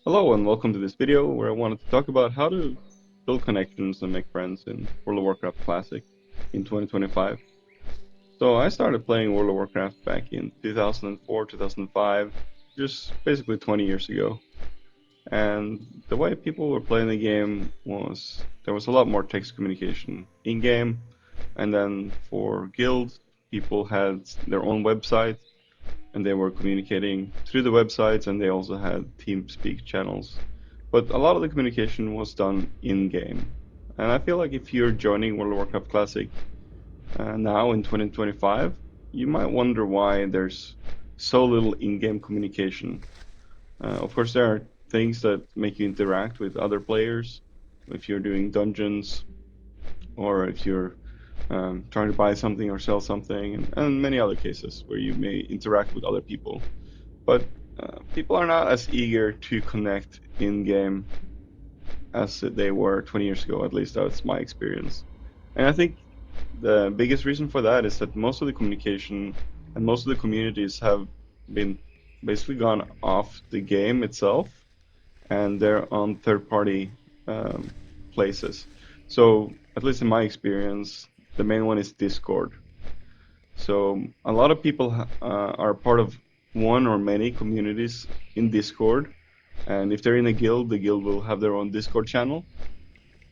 Hello and welcome to this video where I wanted to talk about how to build connections and make friends in World of Warcraft Classic in 2025. So I started playing World of Warcraft back in 2004, 2005, just basically 20 years ago. And the way people were playing the game was there was a lot more text communication in game, and then for guilds, people had their own website and they were communicating through the websites, and they also had TeamSpeak channels. But a lot of the communication was done in game. And I feel like if you're joining World of Warcraft Classic now in 2025, you might wonder why there's so little in-game communication. Of course, there are things that make you interact with other players. If you're doing dungeons, or if you're trying to buy something or sell something, and many other cases where you may interact with other people. But people are not as eager to connect in game as they were 20 years ago. At least that's my experience. And I think the biggest reason for that is that most of the communication and most of the communities have been basically gone off the game itself, and they're on third-party um, places. So, at least in my experience, the main one is Discord. So a lot of people are part of one or many communities in Discord, and if they're in a guild, the guild will have their own Discord channel,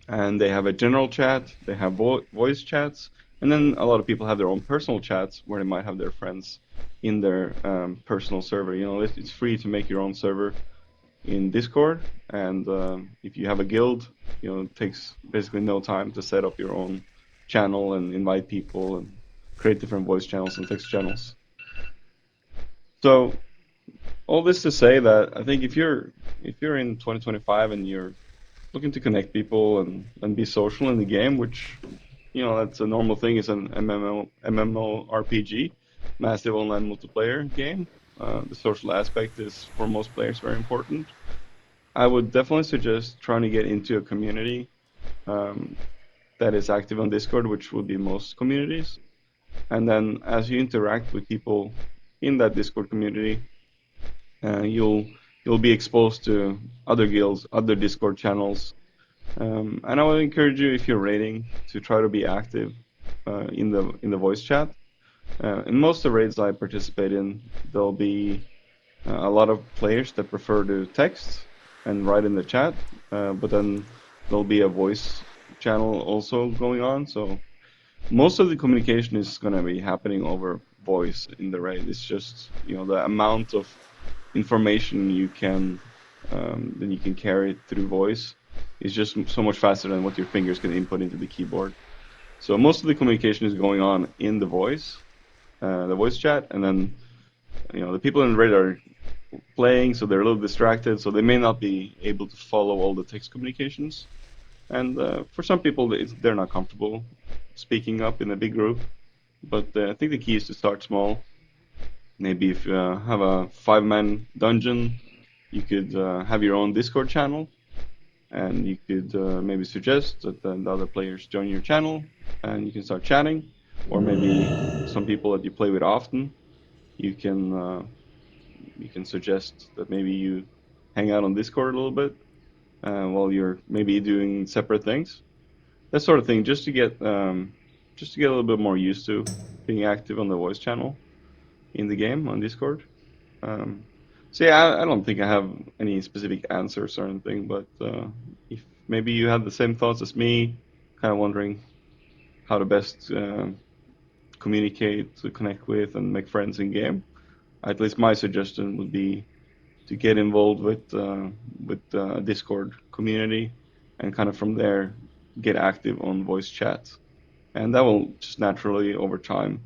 and they have a general chat, they have voice chats, and then a lot of people have their own personal chats where they might have their friends in their personal server. You know, it's free to make your own server in Discord, and if you have a guild, you know, it takes basically no time to set up your own channel and invite people and create different voice channels and text channels. So all this to say that I think if you're in 2025 and you're looking to connect people and be social in the game, which you know that's a normal thing, is an MMORPG, massive online multiplayer game. The social aspect is for most players very important. I would definitely suggest trying to get into a community um, that is active on Discord, which would be most communities. And then as you interact with people in that Discord community, you'll be exposed to other guilds, other Discord channels. And I would encourage you, if you're raiding, to try to be active in the voice chat. In most of the raids I participate in, there'll be a lot of players that prefer to text and write in the chat, but then there'll be a voice channel also going on. So most of the communication is going to be happening over voice in the raid. It's just, you know, the amount of information you can carry through voice is just so much faster than what your fingers can input into the keyboard. So most of the communication is going on in the voice chat, and then you know the people in the raid are playing, so they're a little distracted, so they may not be able to follow all the text communications. And for some people, they're not comfortable speaking up in a big group. But I think the key is to start small. Maybe if you have a five-man dungeon, you could have your own Discord channel, and you could maybe suggest that the other players join your channel, and you can start chatting. Or maybe some people that you play with often, you can uh, you can suggest that maybe you hang out on Discord a little bit while you're maybe doing separate things. That sort of thing, just to get a little bit more used to being active on the voice channel in the game on Discord. Um, so yeah, I don't think I have any specific answers or anything, but if maybe you have the same thoughts as me, kind of wondering how to best communicate, to connect with, and make friends in game, at least my suggestion would be to get involved with Discord community, and kind of from there get active on voice chat, and that will just naturally over time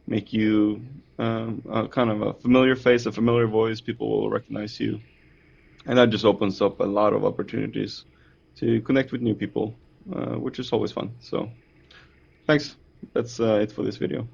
make you a kind of a familiar face, a familiar voice. People will recognize you, and that just opens up a lot of opportunities to connect with new people, which is always fun. So thanks. That's it for this video.